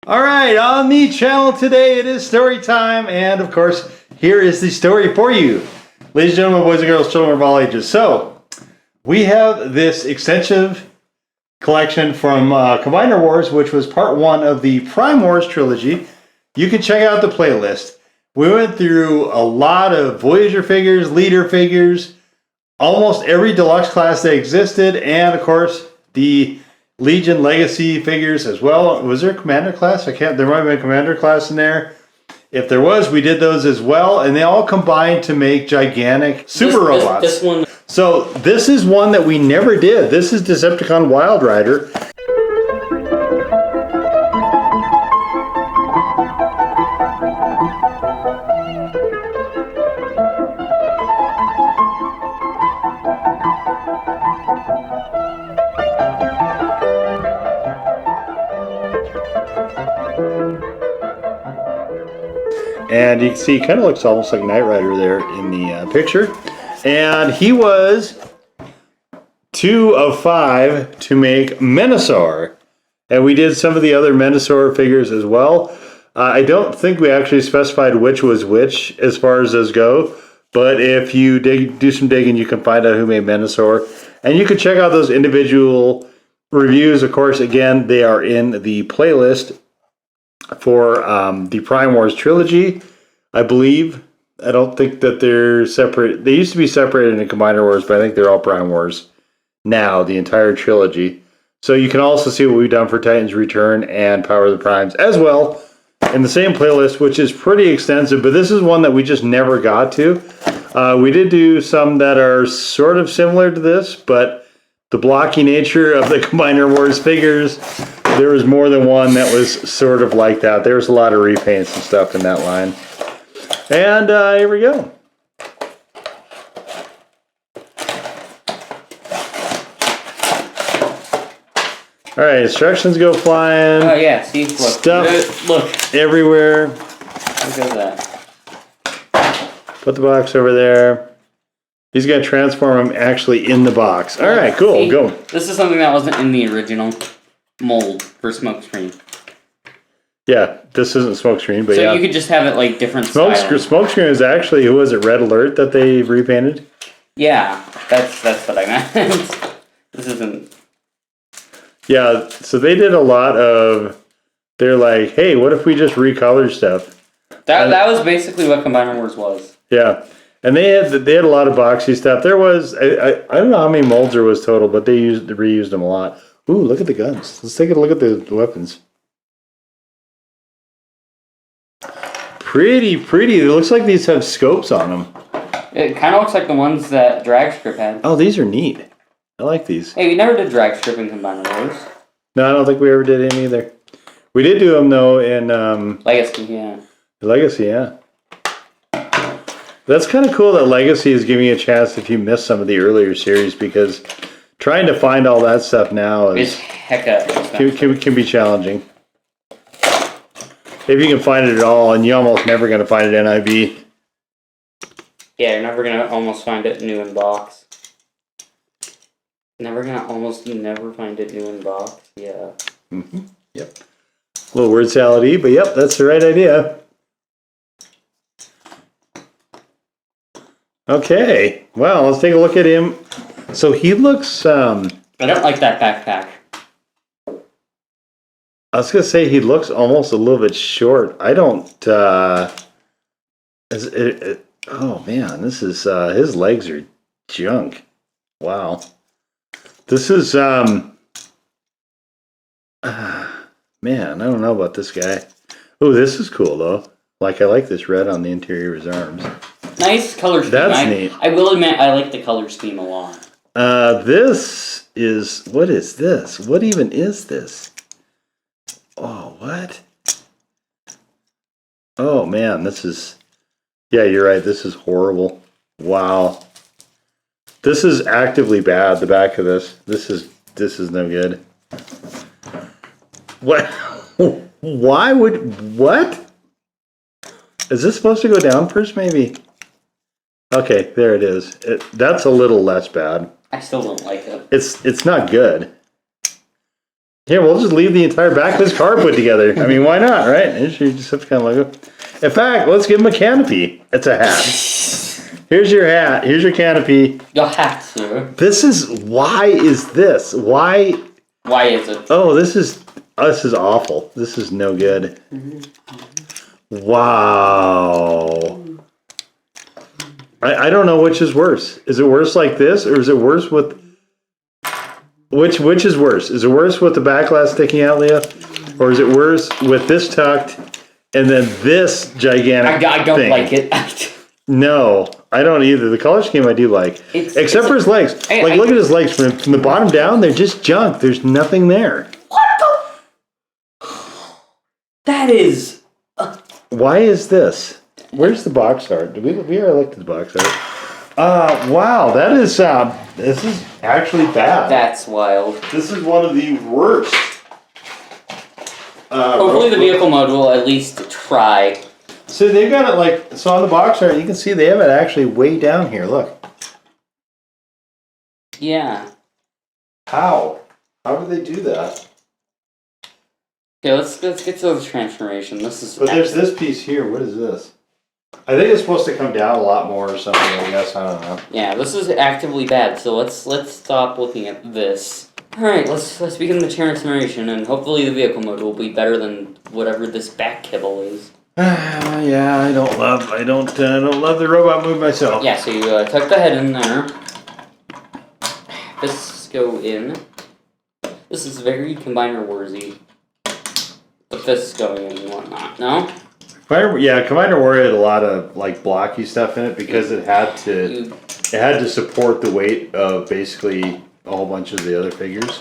Alright, on the channel today it is story time, and of course, here is the story for you. Ladies and gentlemen, boys and girls, children of all ages. So, we have this extensive collection from Combiner Wars, which was part one of the Prime Wars trilogy. You can check out the playlist. We went through a lot of Voyager figures, Leader figures, almost every Deluxe class that existed, and of course, the Legion Legacy figures as well. Was there a Commander class? There might have been a Commander class in there. If there was, we did those as well, and they all combined to make gigantic super robots. This one. So this is one that we never did. This is Decepticon Wild Rider. And you can see, he kind of looks almost like Knight Rider there in the picture. And he was 2 of 5 to make Menasor. And we did some of the other Menasor figures as well. I don't think we actually specified which was which as far as those go. But if you do some digging, you can find out who made Menasor. And you can check out those individual reviews. Of course, again, they are in the playlist for the Prime Wars trilogy, I believe. I don't think that they're separate. They used to be separated in Combiner Wars, but I think they're all Prime Wars now, the entire trilogy. So you can also see what we've done for Titan's Return and Power of the Primes as well in the same playlist, which is pretty extensive, but this is one that we just never got to. We did do some that are sort of similar to this, but the blocky nature of the Combiner Wars figures, there was more than one that was sort of like that. There was a lot of repaints and stuff in that line. And here we go. All right, instructions go flying. Oh yeah, see, look. Stuff Look. everywhere. Look at that. Put the box over there. He's going to transform him actually in the box. All right, cool, See, go. This is something that wasn't in the original mold for Smokescreen. Yeah, this isn't Smokescreen, but so yeah. you could just have it like different styling. Smokescreen is actually, who was it, Red Alert that they repainted? Yeah, that's what I meant. This isn't... Yeah, so they did a lot of, they're like, hey, what if we just recolor stuff? That was basically what Combiner Wars was. Yeah, and they had a lot of boxy stuff. There was, I don't know how many molds there was total, but they reused them a lot. Ooh, look at the guns. Let's take a look at the weapons. Pretty. It looks like these have scopes on them. It kind of looks like the ones that Dragstrip had. Oh, these are neat. I like these. Hey, we never did Dragstrip in Combiner Wars. No, I don't think we ever did any either. We did do them, though, in... Legacy, yeah. Legacy, yeah. That's kind of cool that Legacy is giving you a chance if you missed some of the earlier series, because trying to find all that stuff now is... It's hecka expensive. Can be challenging. If you can find it at all, and you're almost never going to find it NIV. Yeah, you're never going to almost find it new in box. Never find it new in box. Yeah. Mm-hmm. Yep. A little word salad-y, but yep, that's the right idea. Okay. Well, let's take a look at him. So he looks... I don't like that backpack. I was going to say he looks almost a little bit short. I don't... oh, man. This is... his legs are junk. Wow. This is... man, I don't know about this guy. Oh, this is cool, though. I like this red on the interior of his arms. Nice color scheme. That's neat. I will admit, I like the color scheme a lot. This is... What is this? What even is this? Oh, what? Oh, man, this is... Yeah, you're right. This is horrible. Wow. This is actively bad, the back of this. This is no good. What? Why would... What? Is this supposed to go down first, maybe? Okay, there it is. That's a little less bad. I still don't like it. It's not good. Here, we'll just leave the entire back of his car put together. I mean, why not, right? You just have to kind of logo. In fact, let's give him a canopy. It's a hat. Here's your hat. Here's your canopy. Your hat, sir. Why is this? Why? Why is it? Oh, this is awful. This is no good. Wow. I don't know which is worse. Is it worse like this, or is it worse with... Which is worse? Is it worse with the back glass sticking out, Leah? Or is it worse with this tucked and then this gigantic I don't thing? like it. No, I don't either. The color scheme I do like. Except for his legs. Look at his legs. From the bottom down, they're just junk. There's nothing there. What the? That is... Why is this? Where's the box art? We already looked at the box art. Wow, that is... this is actually bad. That's wild. This is one of the worst. Hopefully the vehicle mode will at least try. So they've got it like... So on the box art, you can see they have it actually way down here. Look. Yeah. How? How do they do that? Okay, let's get to the transformation. This is... But there's this piece here. What is this? I think it's supposed to come down a lot more or something, I guess. I don't know. Yeah, this is actively bad, so let's stop looking at this. Alright, let's begin the transformation, and hopefully the vehicle mode will be better than whatever this back kibble is. Yeah, I don't love the robot move myself. Yeah, so you tuck the head in there. This go in. This is very combiner warsy. But this going in and whatnot, no? Combiner War had a lot of like blocky stuff in it because it had to support the weight of basically a whole bunch of the other figures.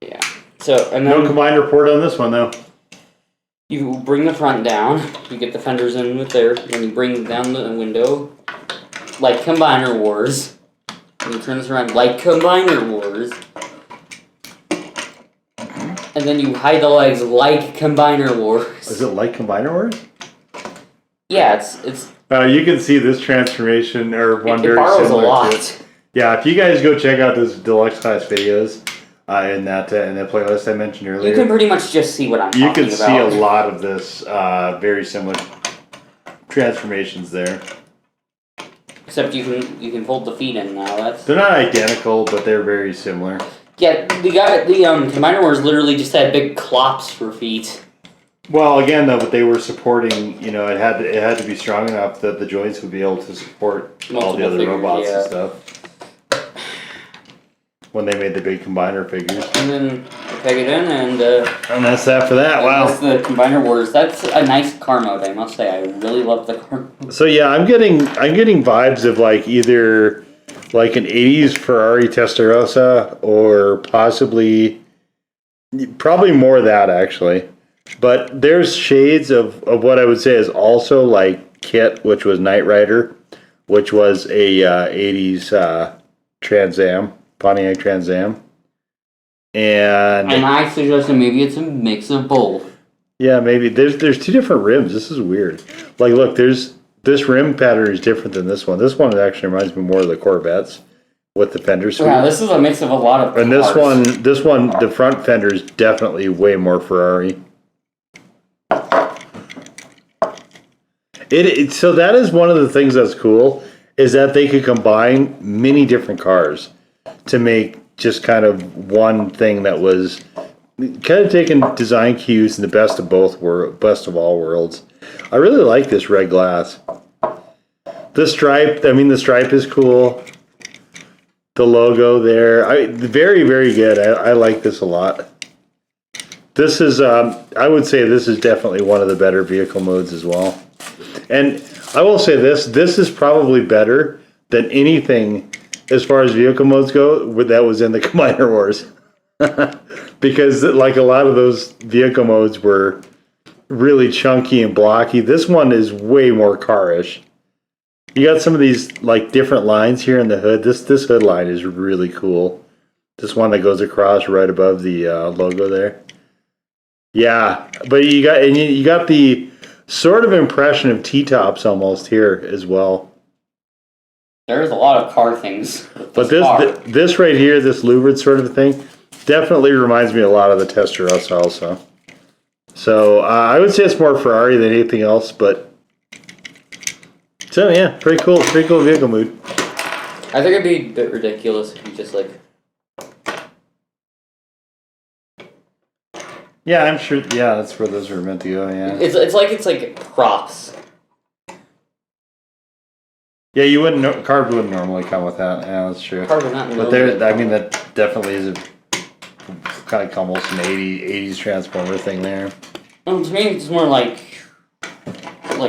Yeah. So and then no combiner port on this one though. You bring the front down. You get the fenders in with there. Then you bring down the window, like Combiner Wars. And you turn this around like Combiner Wars. And then you hide the legs like Combiner Wars. Is it like Combiner Wars? Yeah, it's. You can see this transformation or one It very borrows similar a lot. to it. Yeah, if you guys go check out those deluxe class videos in that playlist I mentioned earlier, You can pretty much just see what I'm talking about. You can see a lot of this very similar transformations there. Except you can fold the feet in now. They're not identical, but they're very similar. Yeah, the Combiner Wars literally just had big clops for feet. Well, again though, but they were supporting. You know, it had to be strong enough that the joints would be able to support all the other robots and stuff. When they made the big combiner figures. And then peg it in, and that's that for that. Wow. That's the Combiner Wars. That's a nice car mode, I must say. I really love the car mode. So yeah, I'm getting vibes of like either like an 80s Ferrari Testarossa or probably more of that actually. But there's shades of what I would say is also like Kit, which was Knight Rider, which was a 80s Trans Am. Pontiac Trans Am. And I suggest that maybe it's a mix of both. Yeah, maybe. There's two different rims. This is weird. Like, look, this rim pattern is different than this one. This one actually reminds me more of the Corvettes with the fender sweep. Yeah, this is a mix of a lot of cars. And this one, the front fender is definitely way more Ferrari. So that is one of the things that's cool, is that they could combine many different cars to make just kind of one thing that was kind of taking design cues and the best of all worlds. I really like this red glass. The stripe is cool. The logo there, very, very good. I like this a lot. This is, I would say this is definitely one of the better vehicle modes as well. And I will say this is probably better than anything as far as vehicle modes go that was in the Combiner Wars. Because like a lot of those vehicle modes were really chunky and blocky. This one is way more car-ish. You got some of these like different lines here in the hood. This hood line is really cool. This one that goes across right above the logo there. Yeah, but you got the sort of impression of T-tops almost here as well. There's a lot of car things. But this right here, this louvered sort of thing, definitely reminds me a lot of the Testarossa also. So I would say it's more Ferrari than anything else, but so yeah, pretty cool vehicle mood. I think it'd be a bit ridiculous if you just like. Yeah, I'm sure. Yeah, that's where those were meant to go. Yeah. It's like props. Yeah, you wouldn't. Cars wouldn't normally come with that. Yeah, that's true. Cars are not. But there, I mean, that definitely is a kind of almost an 80s Transformer thing there. To me, it's more like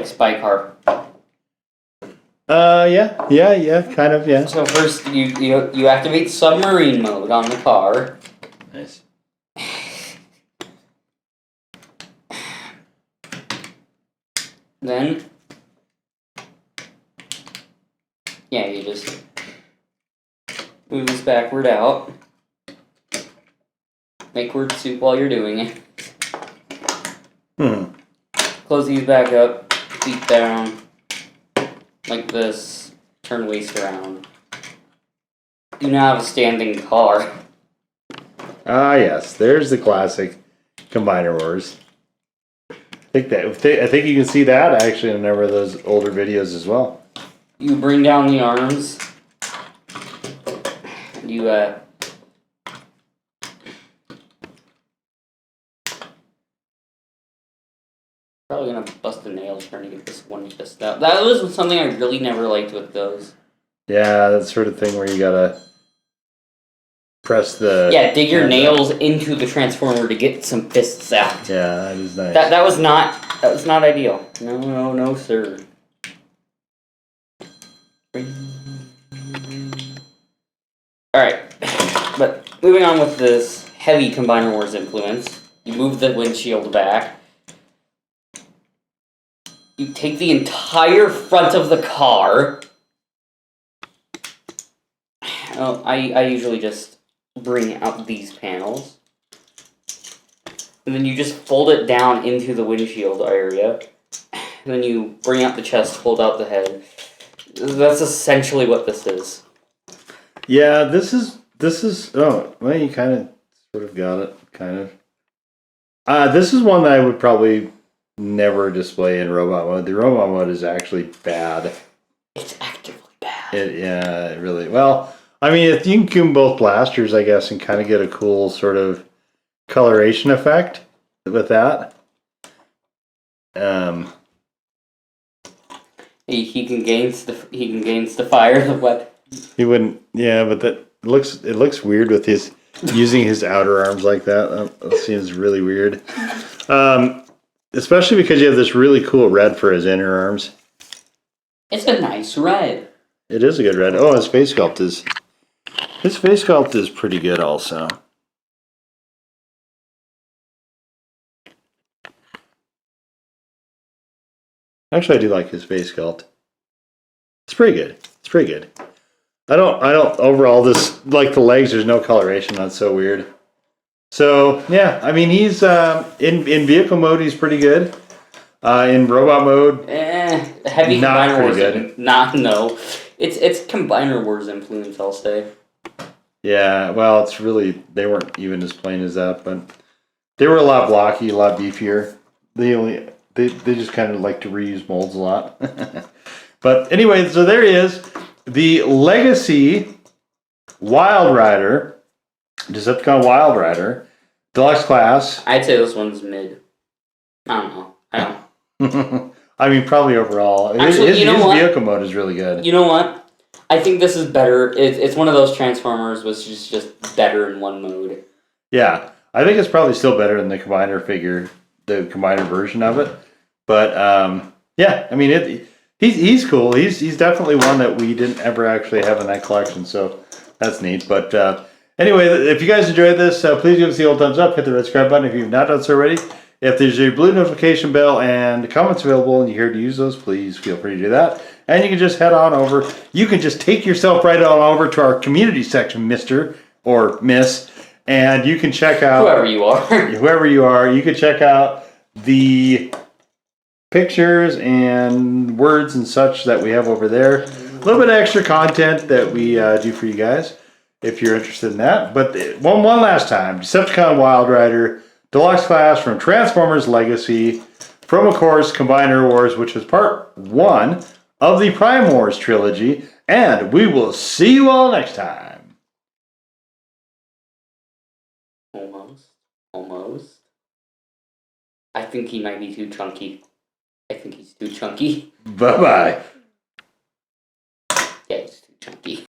spy car. Yeah, kind of, yeah. So first, you activate submarine mode on the car. Nice. Then, yeah, you just move this backward out. Make word soup while you're doing it. Close these back up, feet down, like this, turn waist around. You now have a standing car. Ah, yes, there's the classic Combiner Wars. I think you can see that actually in a number of those older videos as well. You bring down the arms. You probably gonna bust a nail trying to get this one just out. That was something I really never liked with those. Yeah, that sort of thing where you gotta press the... Yeah, dig your nails into the transformer to get some fists out. Yeah, that is nice. That was not ideal. No, sir. Alright, but moving on with this heavy Combiner Wars influence, you move the windshield back. You take the entire front of the car. Oh, I usually just bring out these panels. And then you just fold it down into the windshield area. And then you bring out the chest, fold out the head. That's essentially what this is. Yeah, this is oh, well, you kind of sort of got it, kind of. This is one that I would probably never display in robot mode. The robot mode is actually bad. It's actively bad. It really, well, I mean, if you can tune both blasters, I guess, and kind of get a cool sort of coloration effect with that. He can gains the fire the weapon. He wouldn't, yeah, but it looks weird with his using his outer arms like that. That seems really weird. Especially because you have this really cool red for his inner arms. It's a nice red. It is a good red. Oh, his face sculpt is pretty good also. Actually, I do like his face sculpt. It's pretty good. I don't overall this, like the legs, there's no coloration. That's so weird. So yeah, I mean, he's in vehicle mode, he's pretty good. In robot mode, heavy not Combiner pretty Wars. good. No. It's Combiner Wars influence, I'll say. Yeah, well, it's really, they weren't even as plain as that, but they were a lot blocky, a lot beefier. They just kind of like to reuse molds a lot. But anyway, so there he is, the Legacy Wild Rider, Decepticon Wild Rider, Deluxe class. I'd say this one's mid. I don't know. I mean, probably overall. Actually, his vehicle mode is really good. You know what? I think this is better. It's one of those Transformers which is just better in one mode. Yeah, I think it's probably still better than the Combiner figure, the Combiner version of it. But yeah, I mean, he's cool. He's definitely one that we didn't ever actually have in that collection, so that's neat. But anyway, if you guys enjoyed this, please give us the old thumbs up, hit the red subscribe button if you've not done so already. If there's a blue notification bell and comments available and you're here to use those, please feel free to do that. And you can just head on over. You can just take yourself right on over to our community section, Mr. or Miss, and you can check out... Whoever you are. Whoever you are. You can check out the pictures and words and such that we have over there. A little bit of extra content that we do for you guys. if you're interested in that. But one last time, Decepticon Wild Rider Deluxe Class from Transformers Legacy, from, of course, Combiner Wars, which is part 1 of the Prime Wars trilogy. And we will see you all next time. Almost. I think he might be too chunky. I think he's too chunky. Bye-bye. Yeah, he's too chunky.